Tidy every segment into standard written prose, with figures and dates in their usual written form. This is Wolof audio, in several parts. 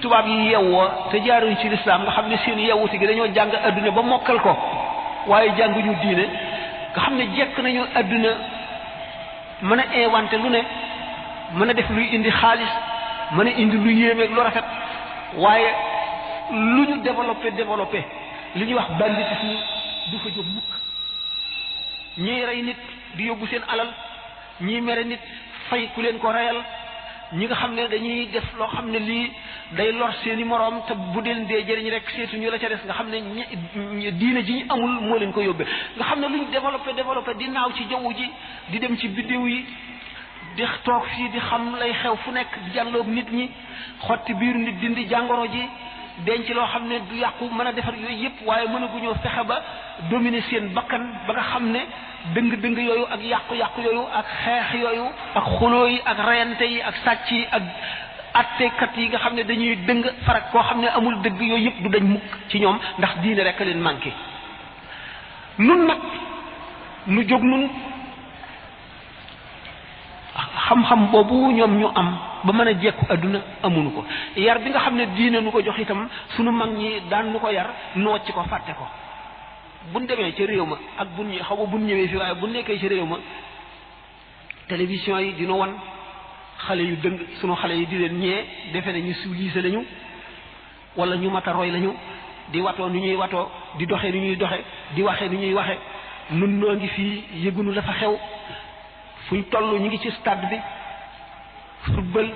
tubaab yi yewwoo te jaaruñ ci lislaam nga xam ne seen yewwuti gi dañoo jàng adduna ba mokkal ko waaye jànguñu diine nga xam ne jekk nañu adduna mën a inventé lu ne mën a def luy indi xaalis mën a indi lu yéemeeg lu rafet waaye lu ñu développé li ñuy wax banditisme du fa jóg mukk ñiy rey nit di yóbbu seen alal ñiy mere nit fay ku leen ko reyal ñi nga xam ne dañuy def loo xam ne lii day lor seeni moroom te bu deen dee jëriñ rek seetuñu la ca des nga xam ne diine ji ñu amul moo leen ko yóbbee nga xam ne lu ñu développé di naaw ci jaww ji di dem ci biddiw yi di toog fii di xam lay xew fu nekk di jàlloog nit ñi xotti biir nit dindi jàngoro ji denc loo xam ne du yàqu mën a defar yooyu yëpp waaye mënaguñoo fexe ba dominer seen bakkan ba nga xam ne dëng-dëng yooyu ak yàqu-yàqu yooyu ak xeex yooyu ak xuloo yi ak reyante yi ak sàcc yi ak attekat yi nga xam ne dañuy dëng farak koo xam ne amul dëgg yooyu yëpp du dañ mukk ci ñoom ndax diine rek a leen manqué nun nag nu jóg nun xam-xam boobu ñoom ñu am ba mën a jekku adduna amuñu ko yar bi nga xam ne diine nu ko jox itam sunu mag ñi daan nu ko yar noocc ko fàtte ko buñ demee ci réew ma ak buñ xaw ma buñ ñëwee fii waaye buñ nekkee ci réew ma télévision yi dina wan xale yu dëng sunu xale yi di leen ñee defe ne ñu civilisé lañu wala ñu mata roy lañu di watoo ni ñuy watoo di doxee ni ñuy doxe di waxee ni ñuy waxe nun noo ngi fii yëgunu la fa xew fuñ toll ñu ngi ci stade bi football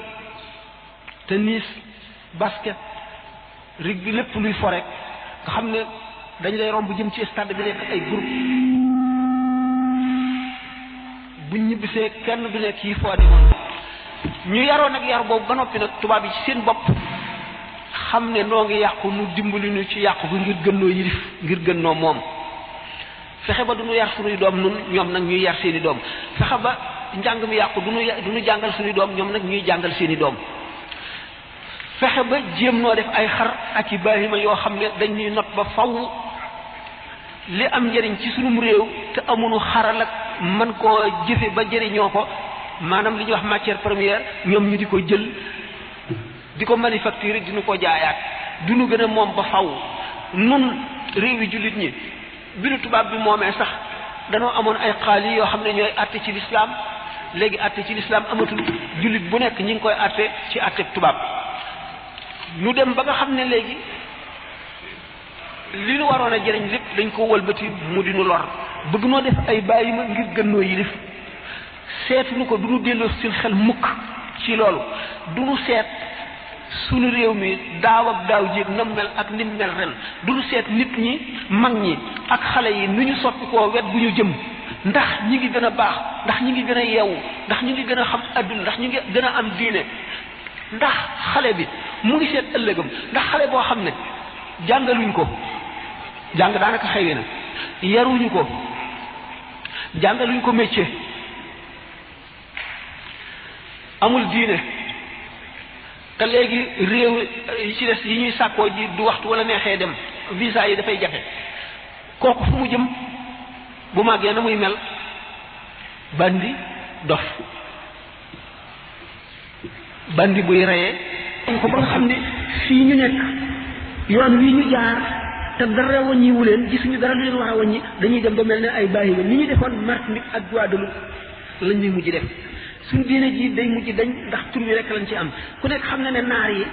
tennis basket rugby lépp luy fo rek nga xam ne dañ lay romb jëm ci stade bi nekk ay groupe buñ ñibbisee kenn du nekk yi foo demoon ñu yaroon nag yar boobu ba noppi nag tubaab yi ci seen bopp xam ne noo ngi yàqu nu dimbali ñu ci yàqu bi ngir gën noo yilif ngir gën noo moom fexe ba du ñu yar suñuy doom nun ñoom nag ñuy yar seeni doom fexe ba njàng mi yàqu du ñu jàngal suñuy doom ñoom nag ñuy jàngal seeni doom fexe ba jéem noo def ay xar ak i baahima yoo xam ne dañ ñuy not ba faw li am njëriñ ci sunum réew te amuñu xaral ak mën koo jëfe ba jëriñoo ko maanaam li ñuy wax matière première ñoom ñu di ko jël di ko manufacturer di ñu ko jaayaat du ñu gën a moom ba faw nun réew yi jullit ñi bi nu tubaab bi moomee sax danoo amoon ay xaali yoo xam ne ñooy àtte ci lislaam léegi àtte ci lislaam amatul jullit bu nekk ñi ngi koy àtte ci àtte tubaab nu dem ba nga xam ne léegi li nu waroon a jëriñ lépp dañ ko wëlbati mu di nu lor bëgg noo def ay bàyyi ma ngir gën noo yilif seetuñu ko du nu delloo seen xel mukk ci loolu du nu seet sunu réew mi daaw ak daaw jéeg na mel ak ni mel ren du nu seet nit ñi mag ñi ak xale yi nu ñu soppi koo wet bu ñu jëm ndax ñi ngi gën a baax ndax ñi ngi gën a yeewu ndax ñi ngi gën a xam adduna ndax ñi ngi gën a am diine ndax xale bi mu ngi seet ëllëgam ndax xale boo xam ne jàngaluñ ko jàng daanaka xëy na yaruñu ko jàngaluñ ko métier amul diine te léegi réew yi ci des yi ñuy sàkkoo ji du waxtu wala neexee dem visa yi dafay jafe kooku fu mu jëm bu màggee na muy mel bandi dof bandi buy reyee ko ba nga xam ne fii ñu nekk yoon wi ñu jaar te dara wàññiwu leen gisuñu dara lu leen war a wàññi dañuy dem ba mel ne ay bàyyi ni ñu defoon Martinique ak Guadeloupe lañ ñuy mujj def suñu diine ji day mujj dañ ndax tur wi rek lañ ci am ku nekk xam na ne naar yi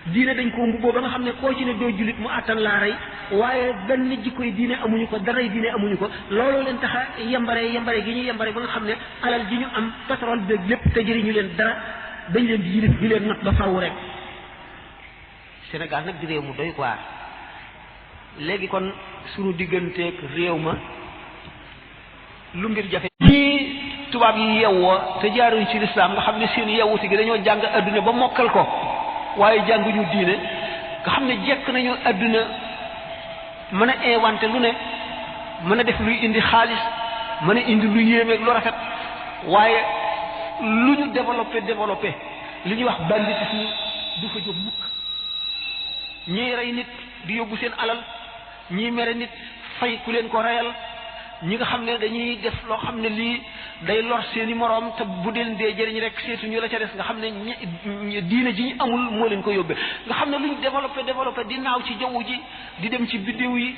diine dañ ko mbubboo ba nga xam ne koo ci ne doo jullit mu àttan laa rey waaye benn jikkoy diine amuñu ko daray diine amuñu ko looloo leen tax a yembare gi ñu yembare ba nga xam ne alal ji ñu am pétrole beeg lépp te jëriñu leen dara dañ leen di yilif di leen not ba faw rek Sénégal nag di réew mu doy waar léegi kon suñu digganteeg réew ma lu mbir jafe ñii tubaab yi yewwoo te jaaruñ ci lislaam nga xam ne seen yewwuti gi dañoo jàng adduna ba mokkal ko waaye jànguñu diine nga xam ne jekk nañu adduna mën a inventé lu ne mën a def luy indi xaalis mën a indi lu yéemeeg lu rafet waaye lu ñu développé li ñuy wax banditisme du fa jóg mukk ñiy rey nit di yóbbu seen alal ñiy mere nit fay ku leen ko reyal ñi nga xam ne dañuy def loo xam ne lii day lor seeni moroom te bu deen dee jëriñ rek seetuñu la ca des nga xam ne diine ji ñu amul moo leen ko yóbbee nga xam ne luñ développé di naaw ci jaww ji di dem ci biddiw yi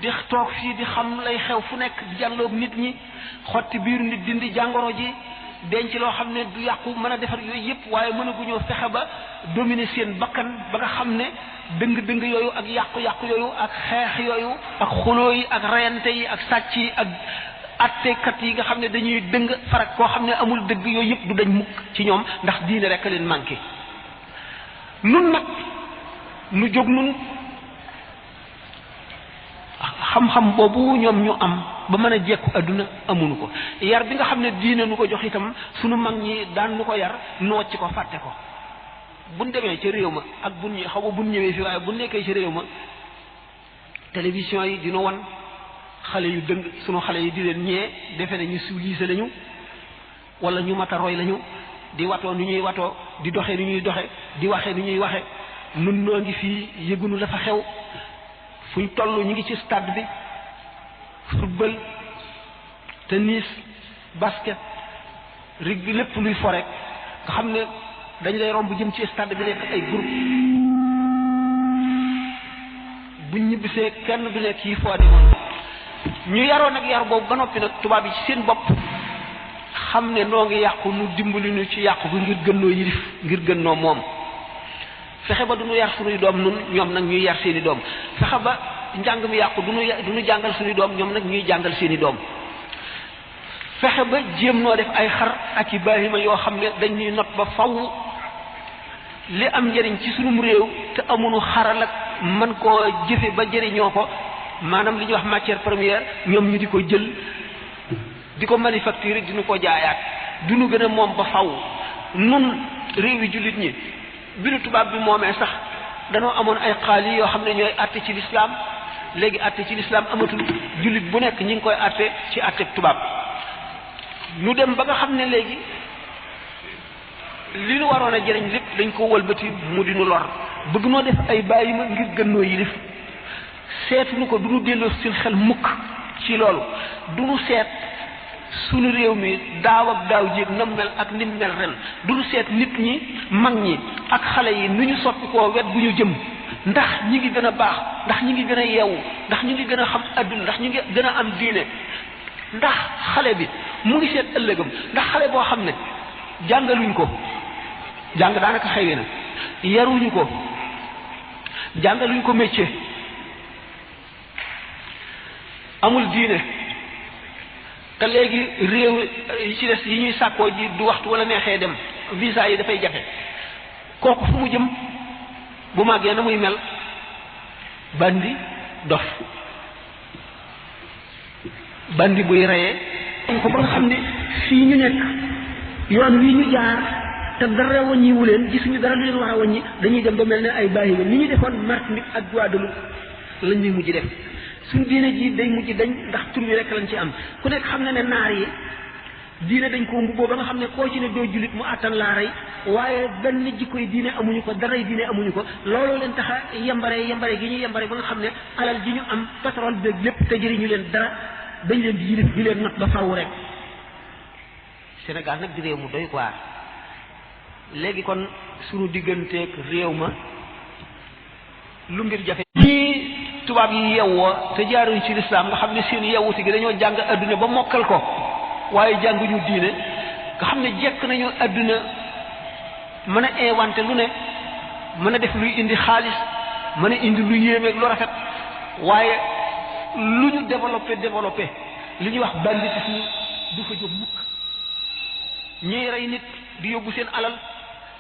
di toog fii di xam lay xew fu nekk di jàlloog nit ñi xotti biir nit dindi jàngoro ji denc loo xam ne du yàqu mën a defar yooyu yëpp waaye mënaguñoo fexe ba dominer seen bakkan ba nga xam ne dëng-dëng yooyu ak yàqu-yàqu yooyu ak xeex yooyu ak xuloo yi ak reyante yi ak sàcc yi ak attekat yi nga xam ne dañuy dëng farak koo xam ne amul dëgg yooyu yëpp du dañ mukk ci ñoom ndax diine rek a leen manqué nun nag nu jóg nun xam-xam boobu ñoom ñu am ba mën a jekku adduna amuñu ko yar bi nga xam ne diine nu ko jox itam sunu mag ñi daan nu ko yar nooc ko fàtte ko buñ demee ca réew ma ak buñ xaw ma buñ ñëwee fii waaye bu nekkee ci réew ma télévision yi dina wan xale yu dëng sunu xale yi di leen ñee defe ne ñu civilisé lañu wala ñu mata roy lañu di watoo ni ñuy watoo di doxee ni ñuy doxe di waxee ni ñuy waxe nun noo ngi fii yëgunu la fa xew fuñ toll ñu ngi ci stade bi football tennis basket rugby lépp luy fo rek nga xam ne dañ lay romb jëm ci stade bi nekk ay groupe buñ ñibbisee kenn du nekk yi foo di moom ñu yaroon nag yar boobu ba noppi nag tubaab yi ci seen bopp xam ne noo ngi yàqu nu dimbali nu ci yàqu bi ngir gën noo yilif ngir gën noo moom fexe ba du ñu yar suñuy doom nun ñoom nag ñuy yar seeni doom fexe ba njàng mi yàqu du ñu jàngal suñuy doom ñoom nag ñuy jàngal seeni doom fexe ba jéem noo def ay xar ak i baahima yoo xam ne dañ ñuy not ba faw li am njëriñ ci sunum réew te amuñu xaral ak mën koo jëfe ba jëriñoo ko maanaam li ñuy wax matière première ñoom ñu di ko jël di ko manufacturer di ñu ko jaayaat du ñu gën a moom ba faw nun réew yi jullit ñi bi nu tubaab bi moomee sax danoo amoon ay xaali yoo xam ne ñooy àtte ci lislaam léegi àtte ci lislaam amatul jullit bu nekk ñi ngi koy àtte ci àtte tubaab nu dem ba nga xam ne léegi li nu waroon a jëriñ lépp dañ ko wëlbati mu di nu lor bëgg noo def ay bàyyi ma ngir gën noo yilif seetuñu ko du nu delloo seen xel mukk ci loolu du nu seet sunu réew mi daaw ak daaw jéeg nam mel ak nim mel ren du nu seet nit ñi mag ñi ak xale yi nu ñu soppi koo wet bu ñu jëm ndax ñi ngi gën a baax ndax ñi ngi gën a yeewu ndax ñi ngi gën a xam adduna ndax ñi ngi gën a am diine ndax xale bi mu ngi seet ëllëgam ndax xale boo xam ne jàngaluñ ko jàng daanaka xëy na yaruñu ko jàngaluñ ko métier amul diine te léegi réew yi ci des yi ñuy sàkkoo ji du waxtu wala neexee dem visa yi dafay jafe kooku fu mu jëm bu màggee na muy mel bandi dof bandi buy reyee ko ba nga xam ne fii ñu nekk yoon wi ñu jaar te dara wàññiwu leen gisuñu dara lu leen war a wàññi dañuy dem ba mel ne ay bàyyi ni ñu defoon Martinique ak Guadeloupe lañ ñuy mujj def suñu diine ji day mujj dañ ndax tur wi rek lañ ci am ku nekk xam na ne naar yi diine dañ ko mbubboo ba nga xam ne koo ci ne doo jullit mu àttan laa rey waaye benn jikkoy diine amuñu ko daray diine amuñu ko looloo leen tax a yembare gi ñu yembare ba nga xam ne alal ji ñu am pétrole beeg lépp te jëriñu leen dara dañ leen di yilif di leen not ba faw rek Sénégal nag di réew mu doy waar léegi kon suñu digganteeg réew ma lu mbir jafe ñii tubaab yi yewwoo te jaaruñ ci lislaam nga xam ne seen yewwuti gi dañoo jàng adduna ba mokkal ko waaye jànguñu diine nga xam ne jekk nañu adduna mën a inventé lu ne mën a def luy indi xaalis mën a indi lu yéemeeg lu rafet waaye lu ñu développé li ñuy wax banditisme du fa jóg mukk ñiy rey nit di yóbbu seen alal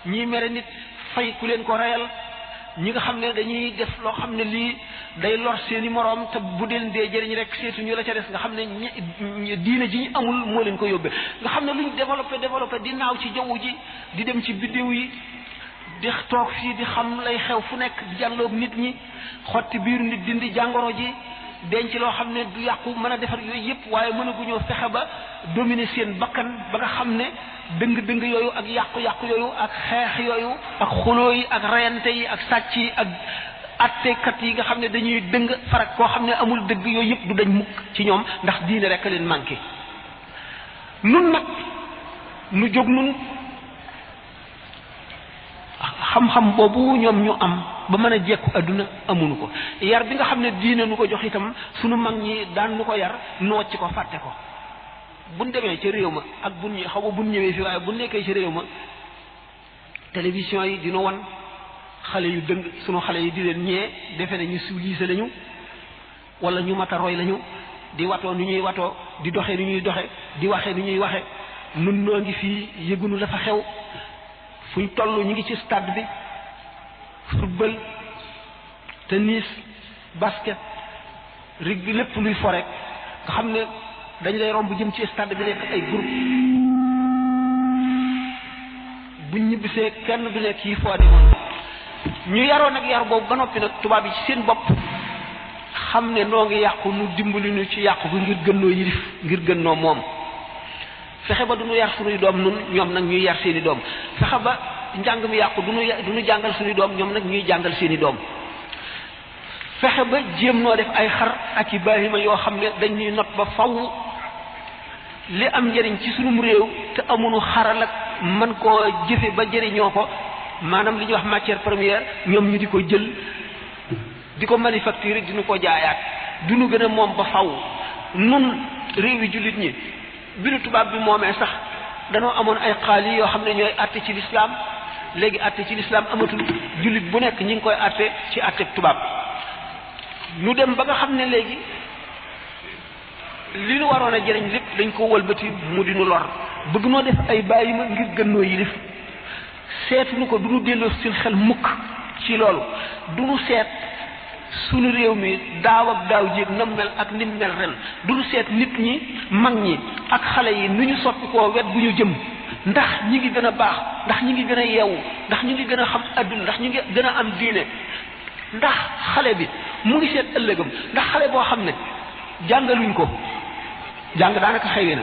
ñiy mere nit fay ku leen ko reyal ñi nga xam ne dañuy def loo xam ne lii day lor seeni moroom te bu deen dee jëriñ rek seetuñu la ca des nga xam ne diine ji ñu amul moo leen ko yóbbee nga xam ne lu ñu développé di naaw ci jaww ji di dem ci biddiw yi di toog fii di xam lay xew fu nekk di jàlloog nit ñi xotti biir nit dindi jàngoro ji denc loo xam ne du yàqu mën a defar yooyu yëpp waaye mënaguñoo fexe ba dominer seen bakkan ba nga xam ne dëng-dëng yooyu ak yàqu-yàqu yooyu ak xeex yooyu ak xuloo yi ak reyante yi ak sàcc yi ak attekat yi nga xam ne dañuy dëng farak koo xam ne amul dëgg yooyu yëpp du dañ mukk ci ñoom ndax diine rek a leen manqué. nun nag nu jóg nun xam-xam boobu ñoom ñu am ba mën a jekku adduna amuñu ko. yar bi nga xam ne diine nu ko jox itam sunu mag ñi daan nu ko yar nu wàcc ko fàtte ko. buñ demee ca réew ma ak buñ xaw ma buñ ñëwee fi waaye bu nekkee ci réew ma télévision yi dina wan xale yu dëng sunu xale yi di leen ñee defe ne ñu civilisé lañu wala ñu mata roy lañu di watoo ni ñuy watoo di doxee ni ñuy doxe di waxee ni ñuy waxe nun noo ngi fii yëgunu la fa xew fuñ toll ñu ngi ci stade bi football tennis basket rugby lépp luy fo rek nga xam ne dañ lay romb jëm ci stade bi nekk ay groupe buñ ñibbisee kenn du nekk yi foo demoon ñu yaroon nag yar boobu ba noppi nag tubaab yi ci seen bopp xam ne noo ngi yàqu nu dimbali ñu ci yàqu bi ngir gën noo yilif ngir gën noo moom fexe ba du ñu yar suñuy doom nun ñoom nag ñuy yar seeni doom fexe ba njàng mi yàqu du ñu jàngal suñuy doom ñoom nag ñuy jàngal seeni doom fexe ba jéem noo def ay xar ak i baahima yoo xam ne dañ ñuy not ba faw li am njëriñ ci sunum réew te amuñu xaral ak man koo jëfe ba jëriñoo ko maanaam li ñuy wax matière première ñoom ñu di ko jël di ko manufacturer di ñu ko jaayaat du ñu gën a moom ba faw nun réew yi jullit ñi bi nu tubaab bi moomee sax danoo amoon ay xaali yoo xam ne ñooy àtte ci lislaam léegi àtte ci lislaam amatul jullit bu nekk ñi ngi koy àtte ci àtte tubaab nu dem ba nga xam ne léegi li nu waroon a jëriñ lépp dañ ko wëlbati mu di nu lor bëgg noo def ay bàyyi ma ngir gën noo yilif seetuñu ko du nu delloo seen xel mukk ci loolu du nu seet sunu réew mi daaw ak daaw jéeg nam mel ak nim mel ren du nu seet nit ñi mag ñi ak xale yi nu ñu soppi koo wet bu ñu jëm ndax ñi ngi gën a baax ndax ñi ngi gën a yeewu ndax ñi ngi gën a xam adduna ndax ñi ngi gën a am diine ndax xale bi mu ngi seet ëllëgam ndax xale boo xam ne jàngaluñ ko jàng daanaka xëy na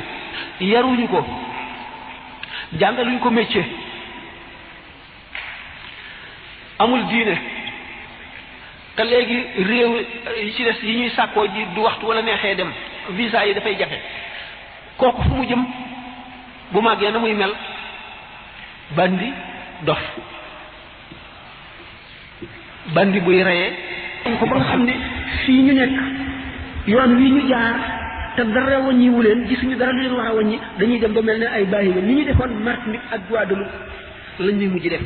yaruñu ko jàngaluñ ko métier amul diine te léegi réew yi ci des yi ñuy sàkkoo ji du waxtu wala neexee dem visa yi dafay jafe kooku fu mu jëm bu màggee na muy mel bandi dof bandi buy reyee ko ba nga xam ne fii ñu nekk yoon wi ñu jaar te dara wàññiwu leen gisuñu dara lu leen war a wàññi dañuy dem ba mel ne ay bàyyi ni ñu defoon Martinique ak Guadeloupe lañ ñuy mujj def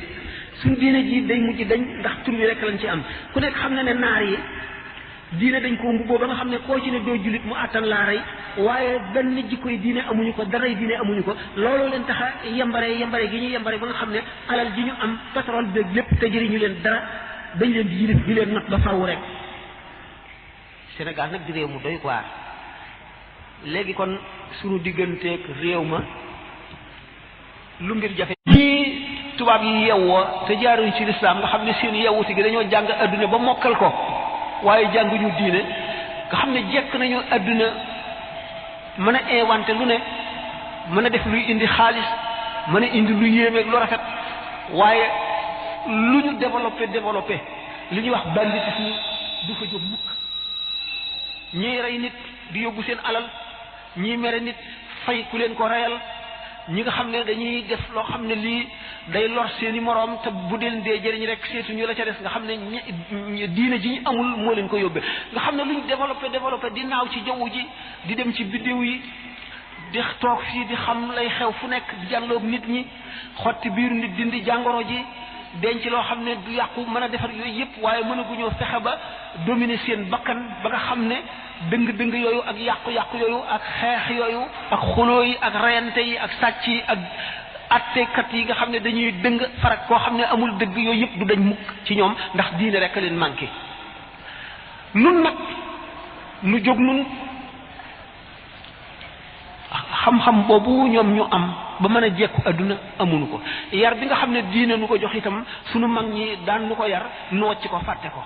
suñu diine ji day mujj dañ ndax tur wi rek lañ ci am ku nekk xam na ne naar yi diine dañ ko mbubboo ba nga xam ne koo ci ne doo jullit mu àttan laa rey waaye benn jikkoy diine amuñu ko daray diine amuñu ko looloo leen tax a yembare gi ñu yembare ba nga xam ne alal ji ñu am pétrole beeg lépp te jëriñu leen dara dañ leen di yilif di leen not ba faw rek Sénégal nag di réew mu doy waar léegi kon suñu digganteeg réew ma lu mbir jafe ñii tubaab yi yewwoo te jaaruñ ci lislaam nga xam ne seen yewwuti gi dañoo jàng adduna ba mokkal ko waaye jànguñu diine nga xam ne jekk nañu adduna mën a inventé lu ne mën a def luy indi xaalis mën a indi lu yéemeeg lu rafet waaye lu ñu développé li ñuy wax banditisme du fa jóg mukk ñiy rey nit di yóbbu seen alal ñii mere nit fay ku leen ko reyal ñi nga xam ne dañuy def loo xam ne lii day lor seeni moroom te bu deen dee jëriñ rek seetuñu la ca des nga xam ne diine ji ñu amul moo leen ko yóbbee nga xam ne luñ développé di naaw ci jaww ji di dem ci biddew yi di toog fii di xam lay xew fu nekk di jàlloog nit ñi xotti biiru nit dindi jàngoro ji denc loo xam ne du yàqu mën a defar yooyu yëpp waaye mënaguñoo fexe ba dominer seen bakkan ba nga xam ne dëng-dëng yooyu ak yàqu-yàqu yooyu ak xeex yooyu ak xuloo yi ak reyante yi ak sàcc yi ak attekat yi nga xam ne dañuy dëng farak koo xam ne amul dëgg yooyu yëpp du dañ mukk ci ñoom ndax diine rek a leen manqué nun nag nu jóg nun xam-xam boobu ñoom ñu am ba mën a jekku adduna amuñu ko yar bi nga xam ne diine nu ko jox itam sunu mag ñi daan nu ko yar nu wàcc ko fàtte ko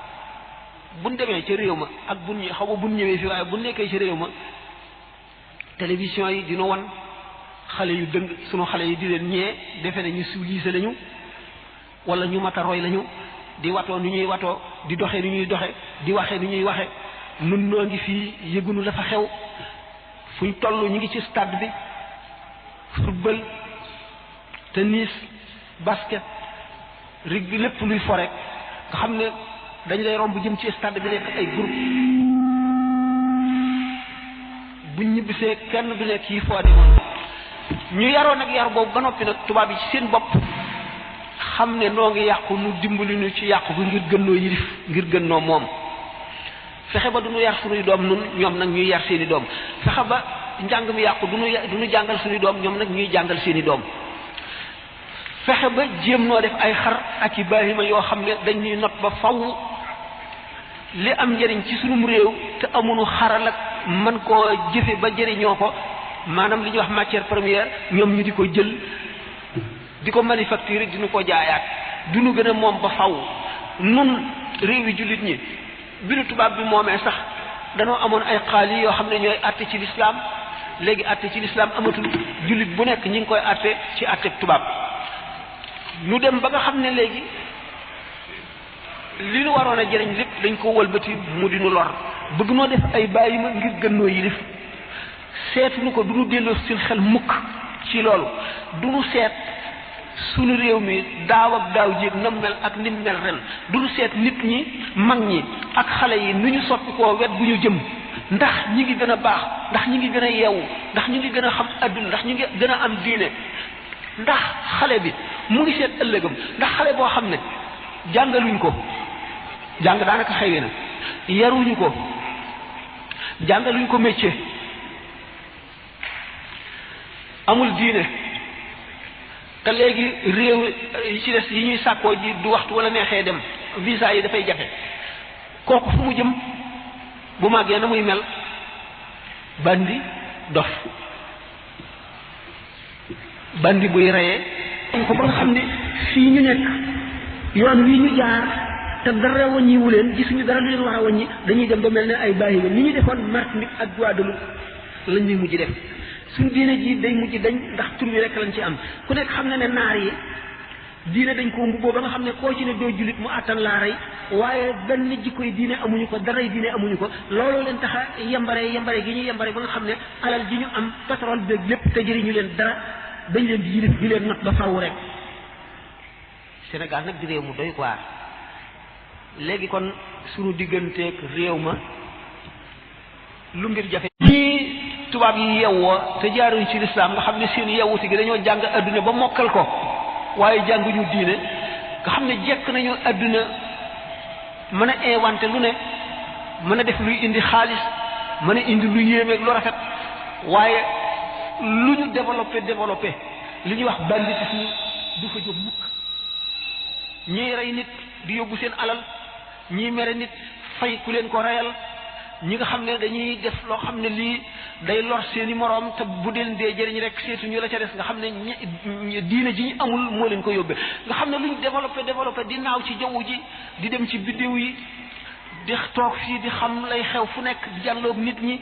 buñ demee ci réew ma ak buñ xaw ma buñ ñëwee fi waaye bu nekkee ci réew ma télévision yi dina wan xale yu dëng sunu xale yi di leen ñee defe ne ñu civilisé lañu wala ñu mata roy lañu di watoo ni ñuy watoo di doxee ni ñuy doxe di waxee ni ñuy waxe nun noo ngi fii yëgunu la fa xew fuñ toll ñu ngi ci stade bi football tennis basket rugby lépp luy fo rek nga xam ne dañ lay romb jëm ci stade bi nekk ay groupe buñ ñibbisee kenn du nekk yi foo demoon ñu yaroon nag yar boobu ba noppi nag tubaab yi ci seen bopp xam ne noo ngi yàqu nu dimbali ñu ci yàqu bi ngir gën noo yilif ngir gën noo moom fexe ba du ñu yar suñuy doom nun ñoom nag ñuy yar seeni doom fexe ba njàng mi yàqu du ñu jàngal suñuy doom ñoom nag ñuy jàngal seeni doom fexe ba jéem noo def ay xar ak i baahima yoo xam ne dañ ñuy not ba faw li am njëriñ ci sunum réew te amuñu xaral ak man koo jëfe ba jëriñoo ko maanaam li ñuy wax matière première ñoom ñu di ko jël di ko manufacturer di ñu ko jaayaat du ñu gën a moom ba faw nun réew yi jullit ñi bi nu tubaab bi moomee sax danoo amoon ay xaali yoo xam ne ñooy àtte ci lislaam léegi àtte ci lislaam amatul jullit bu nekk ñi ngi koy àtte ci àtte tubaab nu dem ba nga xam ne léegi li nu waroon a jëriñ lépp dañ ko wëlbati mu di nu lor bëgg noo def ay bàyyi ma ngir gën noo yilif seetuñu ko du nu delloo sil xel mukk ci loolu du nu seet sunu réew mi daaw ak daaw jéeg nam mel ak nim mel ren du nu seet nit ñi mag ñi ak xale yi nu ñu soppi koo wet bu ñu jëm ndax ñi ngi gën a baax ndax ñi ngi gën a yeewu ndax ñi ngi gën a xam adduna ndax ñi ngi gën a am diine ndax xale bi mu ngi seet ëllëgam ndax xale boo xam ne jàngaluñ ko jàng daanaka xëy na yaruñu ko jàngaluñ ko métier amul diine te léegi réew yi ci des yi ñuy sàkkoo ji du waxtu wala neexee dem visa yi dafay jafe kooku fu mu jëm bu màggee na muy mel bandi dof bandi buy reyee ko ba nga xam ne fii ñu nekk yoon wi ñu jaar te dara wàññiwu leen gisuñu dara lu leen war a wàññi dañuy dem ba mel ne ay bàyyi ni ñu defoon Martinique ak Guadeloupe lañ ñuy mujj def suñu diine ji day mujj dañ ndax tur wi rek lañ ci am ku nekk xam na ne naar yi diine dañ ko mbubboo ba nga xam ne koo ci ne doo jullit mu àttan laa rey waaye benn jikkoy diine amuñu ko daray diine amuñu ko looloo leen tax a yembare gi ñu yembare ba nga xam ne alal ji ñu am pétrole beeg lépp te jëriñu leen dara dañ leen di yilif di leen not ba faw rek Sénégal nag di réew mu doy waar léegi kon suñu digganteeg réew ma lu mbir jafe ñii tubaab yi yewwoo te jaaruñ ci lislaam nga xam ne seen yewwuti gi dañoo jàng adduna ba mokkal ko waaye jànguñu diine nga xam ne jekk nañu adduna mën a inventé lu ne mën a def luy indi xaalis mën a indi lu yéemeeg lu rafet waaye lu ñu développé li ñuy wax banditisme du fa jóg mukk ñiy rey nit di yóbbu seen alal ñiy mere nit fay ku leen ko reyal ñi nga xam ne dañuy def loo xam ne lii day lor seeni moroom te bu deen dee jëriñ rek seetuñu la ca des nga xam ne diine ji ñu amul moo leen ko yóbbee nga xam ne lu ñu développé di naaw ci jaww ji di dem ci biddew yi di toog fii di xam lay xew fu nekk di jàlloog nit ñi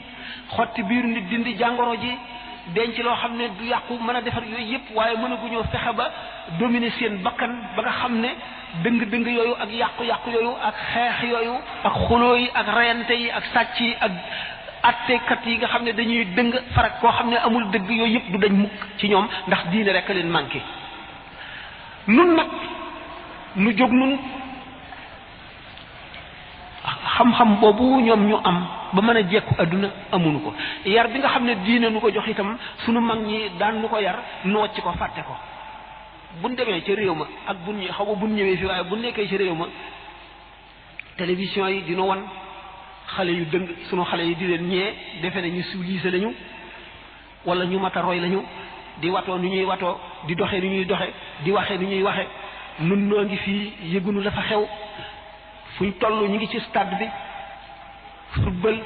xotti biiru nit dindi jàngoro ji denc loo xam ne du yàqu mën a defar yooyu yëpp waaye mënaguñoo fexe ba dominer seen bakkan ba nga xam ne dëng-dëng yooyu ak yàqu-yàqu yooyu ak xeex yooyu ak xuloo yi ak reyante yi ak sàcc yi ak attekat yi nga xam ne dañuy dëng farak koo xam ne amul dëgg yooyu yëpp du dañ mukk ci ñoom ndax diine rek a leen manqué nun nag nu jóg nun xam-xam boobu ñoom ñu am ba mën a jekku adduna amuñu ko yar bi nga xam ne diine nu ko jox itam sunu mag ñi daan nu ko yar nu wàcc ko fàtte ko buñ demee ca réew ma ak buñ xaw ma buñ ñëwee fii waaye buñ nekkee ci réew ma télévision yi dina wan xale yu dëng sunu xale yi di leen ñee defe ne ñu civilisé lañu wala ñu mata roy lañu di watoo ni ñuy watoo di doxee ni ñuy doxe di waxee ni ñuy waxe nun noo ngi fii yëgunu la fa xew fuñ toll ñu ngi ci stade bi football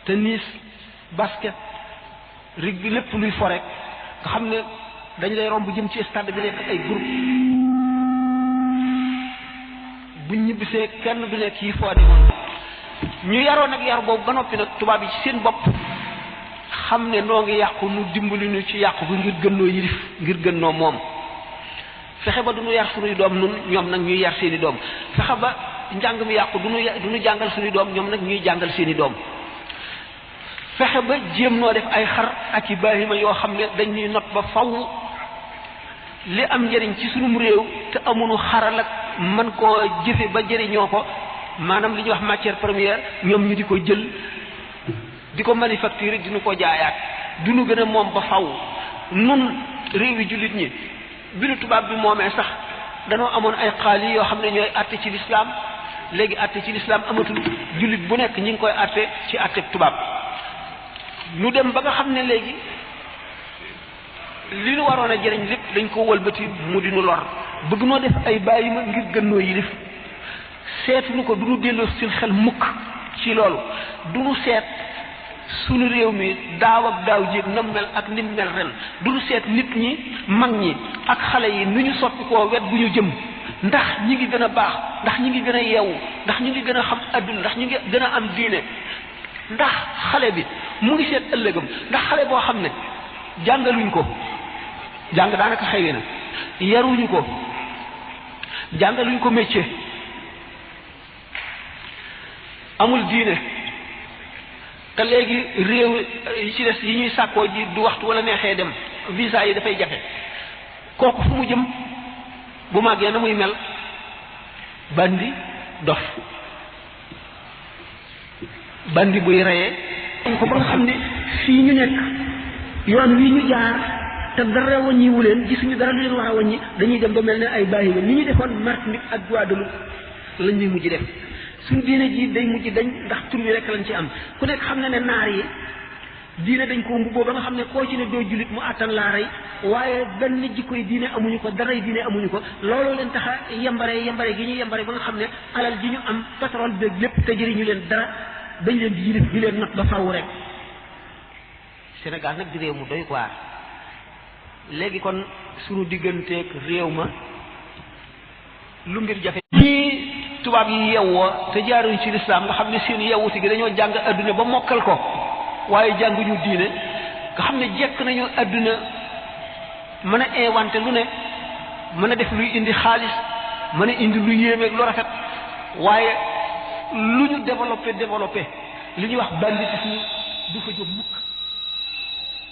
tennis basket rugby lépp luy fo rek nga xam ne dañ lay romb jëm ci stade bi nekk ay groupe buñ ñibbisee kenn du nekk yi foo demoon ñu yaroon nag yar boobu ba noppi nag tubaab yi ci seen bopp xam ne noo ngi yàqu nu dimbali ñu ci yàqu bi ngir gën noo yilif ngir gën noo moom fexe ba du ñu yar suñuy doom nun ñoom nag ñuy yar seeni doom fexe ba njàng mi yàqu duñu jàngal suñu doom ñoom nag ñuy jàngal seeni doom fexe ba jéem noo def ay xar ak i baahima yoo xam ne dañ ñuy not ba faw li am njëriñ ci sunum réew te amuñu xaral ak man koo jëfe ba jëriñoo ko maanaam li ñuy wax matière première ñoom ñu di ko jël di ko manufacturer di ñu ko jaayaat du ñu gën a moom ba faw nun réewi jullit ñi bi nu tubaab bi moomee sax danoo amoon ay xaali yoo xam ne ñooy àtte ci lislaam léegi àtte ci lislaam amatul jullit bu nekk ñi ngi koy àtte ci àtte tubaab nu dem ba nga xam ne léegi li nu waroon a jëriñ lépp dañ ko wëlbati mu di nu lor bëgg noo def ay bàyyi ma ngir gën noo yilif seetuñu ko du nu delloo sil xel mukk ci loolu du nu seet sunu réew mi daaw ak daaw jéeg nam mel ak nim mel ren du nu seet nit ñi mag ñi ak xale yi nu ñu soppi koo wet bu ñu jëm ndax ñi ngi gën a baax ndax ñi ngi gën a yeewu ndax ñi ngi gën a xam adduna ndax ñi ngi gën a am diine ndax xale bi mu ngi seet ëllëgam ndax xale boo xam ne jàngaluñ ko jàng daanaka xëy na yaruñu ko jàngaluñ ko métier amul diine te léegi réew yi ci des yi ñuy sàkkoo ji du waxtu wala neexee dem visa yi dafay jafe kooku fu mu jëm bu màggee na muy mel bandi dof bandi buy reyee ko ba nga xam ne fii ñu nekk yoon wi ñu jaar te dara wàññiwu leen gisuñu dara lu leen war a wàññi dañuy dem ba mel ne ay bàyyi ni ñu defoon Martinique ak Guadeloupe lañ ñuy mujj def suñu diine ji day mujj dañ ndax tur wi rek lañ ci am ku nekk xam na ne naar yi diine dañ ko mbubboo ba nga xam ne koo ci ne doo jullit mu àttan laa rey waaye benn jikkoy diine amuñu ko daray diine amuñu ko looloo leen tax a yembare gi ñu yembare ba nga xam ne alal ji ñu am pétrole beeg lépp te jëriñu leen dara dañ leen di yilif di leen not ba faw rek Sénégal nag di réew mu doy waar léegi kon suñu digganteeg réew ma lu mbir jafe ñii tubaab yi yewwoo te jaaruñ ci lislaam nga xam ne seen yewwuti gi dañoo jàng adduna ba mokkal ko waaye jànguñu diine nga xam ne jekk nañu adduna mën a inventé lu ne mën a def luy indi xaalis mën a indi lu yéemeeg lu rafet waaye lu ñu développé li ñuy wax banditisme du fa jóg mukk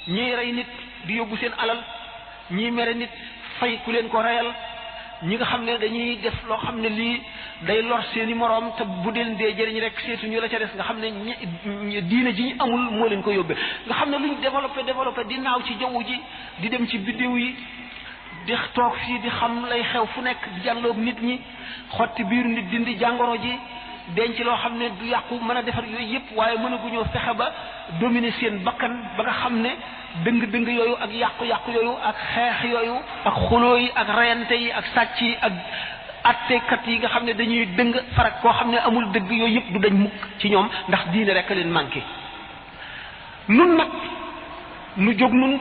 ñiy rey nit di yóbbu seen alal ñiy mere nit fay ku leen ko reyal ñi nga xam ne dañuy def loo xam ne lii day lor seeni moroom te bu deen dee jëriñ rek seetuñu la ca des nga xam ne diine ji ñu amul moo leen ko yóbbee nga xam ne lu ñu développé di naaw ci jaww ji di dem ci biddiw yi di toog fii di xam lay xew fu nekk di jàlloog nit ñi xotti biiru nit dindi jàngoro ji denc loo xam ne du yàqu mën a defar yooyu yëpp waaye mënaguñoo fexe ba dominer seen bakkan ba nga xam ne dëng-dëng yooyu ak yàqu-yàqu yooyu ak xeex yooyu ak xuloo yi ak reyante yi ak sàcc yi ak attekat yi nga xam ne dañuy dëng farak koo xam ne amul dëgg yooyu yëpp du dañ mukk ci ñoom ndax diine rek a leen manqué nun nag nu jóg nun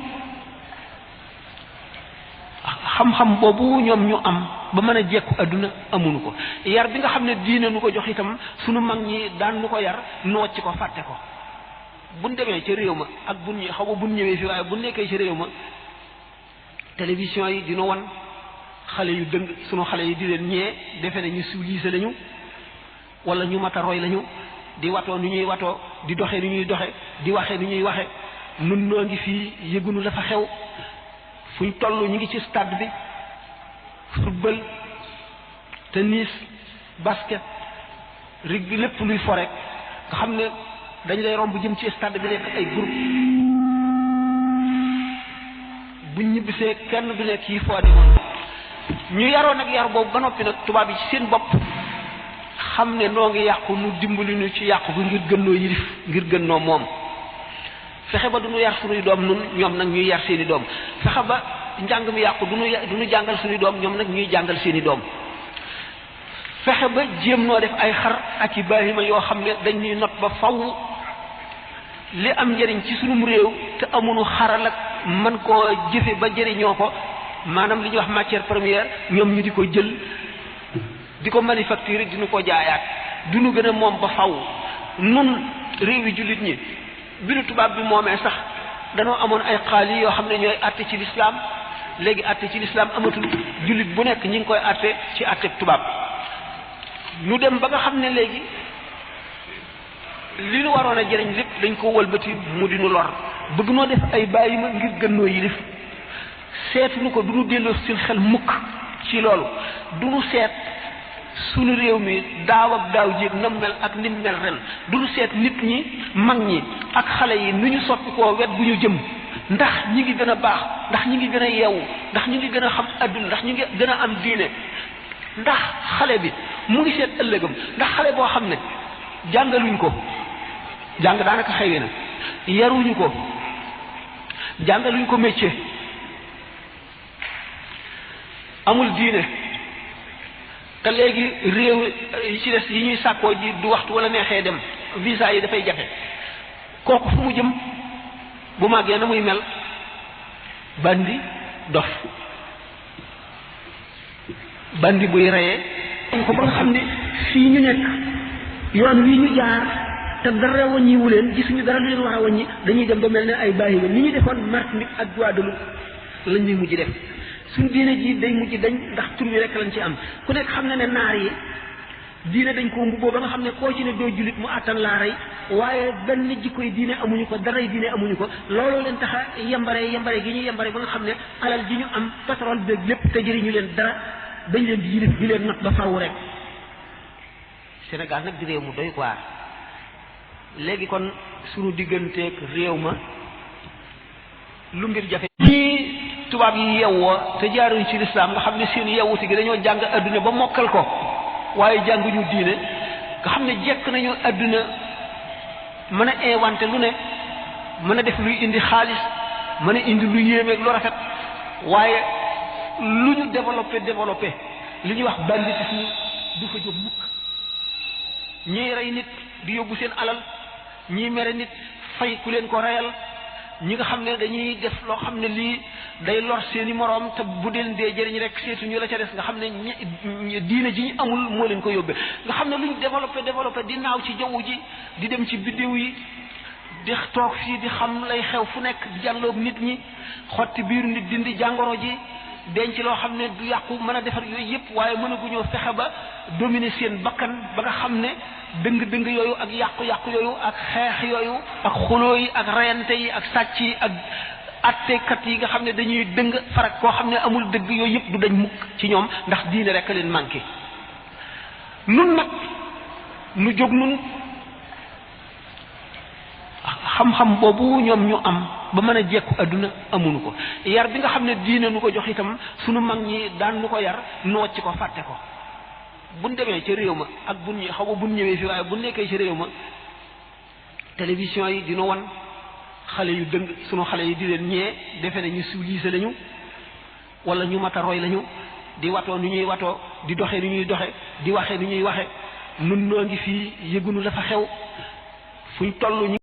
xam-xam boobu ñoom ñu am ba mën a jekku adduna amuñu ko yar bi nga xam ne diine nu ko jox itam sunu mag ñi daan nu ko yar nu wàcc ko fàtte ko buñ demee ca réew ma ak buñ xaw ma buñ ñëwee fii waaye buñ nekkee ci réew ma télévision yi dina wan xale yu dëng sunu xale yi di leen ñee defe ne ñu civilisé lañu wala ñu mata roy lañu di watoo ni ñuy watoo di doxee ni ñuy doxe di waxee ni ñuy waxe nun noo ngi fii yëgunu la fa xew fuñ toll ñu ngi ci stade bi football tennis basket rugby lépp luy fo rek nga xam ne dañ lay romb jëm ci stade bi nekk ay groupe buñ ñibbisee kenn du nekk yi foo demoon ñu yaroon nag yar boobu ba noppi nag tubaab yi ci seen bopp xam ne noo ngi yàqu nu dimbali ñu ci yàqu bi ngir gën noo yilif ngir gën noo moom fexe ba du ñu yar suñuy doom nun ñoom nag ñuy yar seeni doom fexe ba njàng mi yàqu du ñu jàngal suñuy doom ñoom nag ñuy jàngal seeni doom fexe ba jéem noo def ay xar ak i baahima yoo xam ne dañ ñuy not ba faw li am njëriñ ci sunum réew te amuñu xaral ak man koo jëfe ba jëriñoo ko maanaam li ñuy wax matière première ñoom ñu di ko jël di ko manufacturer di ñu ko jaayaat du ñu gën a moom ba faw nun réewi jullit ñi bi nu tubaab bi moomee sax danoo amoon ay xaali yoo xam ne ñooy àtte ci lislaam léegi àtte ci lislaam amatul jullit bu nekk ñi ngi koy àtte ci àtte tubaab nu dem ba nga xam ne léegi li nu waroon a jëriñ lépp dañ ko wëlbati mu di nu lor bëgg noo def ay bàyyi ma ngir gën noo yilif seetuñu ko du nu delloo sil xel mukk ci loolu du nu seet sunu réew mi daaw ak daaw jéeg nam mel ak nim mel ren du nu seet nit ñi mag ñi ak xale yi nu ñu soppi koo wet bu ñu jëm ndax ñi ngi gën a baax ndax ñi ngi gën a yeewu ndax ñi ngi gën a xam adduna ndax ñi ngi gën a am diine ndax xale bi mu ngi seet ëllëgam ndax xale boo xam ne jàngaluñ ko jàng daanaka xëy na yaruñu ko jàngaluñ ko métier amul diine te léegi réew yi ci des yi ñuy sàkkoo ji du waxtu wala neexee dem visa yi dafay jafe kooku fu mu jëm bu màggee na muy mel bandi dof bandi buy reyee ko ba nga xam ne fii ñu nekk yoon wi ñu jaar te dara wàññiwu leen gisuñu dara lu leen war a wàññi dañuy dem ba mel ne ay bàyyi ni ñu defoon Martinique ak Guadeloupe lañ ñuy mujj def suñu diine ji day mujj dañ ndax tur wi rek lañ ci am ku nekk xam na ne naar yi diine dañ ko mbubboo ba nga xam ne koo ci ne doo jullit mu àttan laa rey waaye benn jikkoy diine amuñu ko daray diine amuñu ko looloo leen tax a yembare gi ñu yembare ba nga xam ne alal ji ñu am pétrole beeg lépp te jëriñu leen dara dañ leen di yilif di leen not ba faaw rek Sénégal nag di réew mu doy waar léegi kon suñu digganteeg réew ma lu mbir jafe ñii tubaab yi yewwoo te jaaruñ ci lislaam nga xam ne seen yewwuti gi dañoo jàng adduna ba mokkal ko waaye jànguñu diine nga xam ne jekk nañu adduna mën a inventé lu ne mën a def luy indi xaalis mën a indi lu yéemeeg lu rafet waaye lu ñu développé li ñuy wax banditisme du fa jóg mukk ñiy rey nit di yóbbu seen alal ñiy mere nit fay ku leen ko reyal ñi nga xam ne dañuy def loo xam ne lii day lor seeni moroom te bu deen dee jëriñ rek seetuñu la ca des nga xam ne diine ji ñu amul moo leen ko yóbbee nga xam ne lu ñu développé di naaw ci jaww ji di dem ci biddiw yi di toog fii di xam lay xew fu nekk di jàlloog nit ñi xotti biir nit dindi jàngoro ji denc loo xam ne du yàqu mën a defar yooyu yëpp waaye mënaguñoo fexe ba dominer seen bakkan ba nga xam ne dëng-dëng yooyu ak yàqu-yàqu yooyu ak xeex yooyu ak xuloo yi ak reyante yi ak sàcc yi ak attekat yi nga xam ne dañuy dëng farak koo xam ne amul dëgg yooyu yëpp du dañ mukk ci ñoom ndax diine rek a leen manqué nun nag nu jóg nun xam-xam boobu ñoom ñu am ba mën a jekku adduna amuñu ko yar bi nga xam ne diine nu ko jox itam sunu mag ñi daan nu ko yar nu wàcc ko fàtte ko buñ demee ca réew ma ak buñ xaw ma buñ ñëwee fii waaye buñ nekkee ci réew ma télévision yi dina wan xale yu dëng sunu xale yi di leen ñee defe ne ñu civilisé lañu wala ñu mata roy lañu di watoo ni ñuy watoo di doxee ni ñuy doxe di waxee ni ñuy waxe nun noo ngi fii yëgunu la fa xew fuñ toll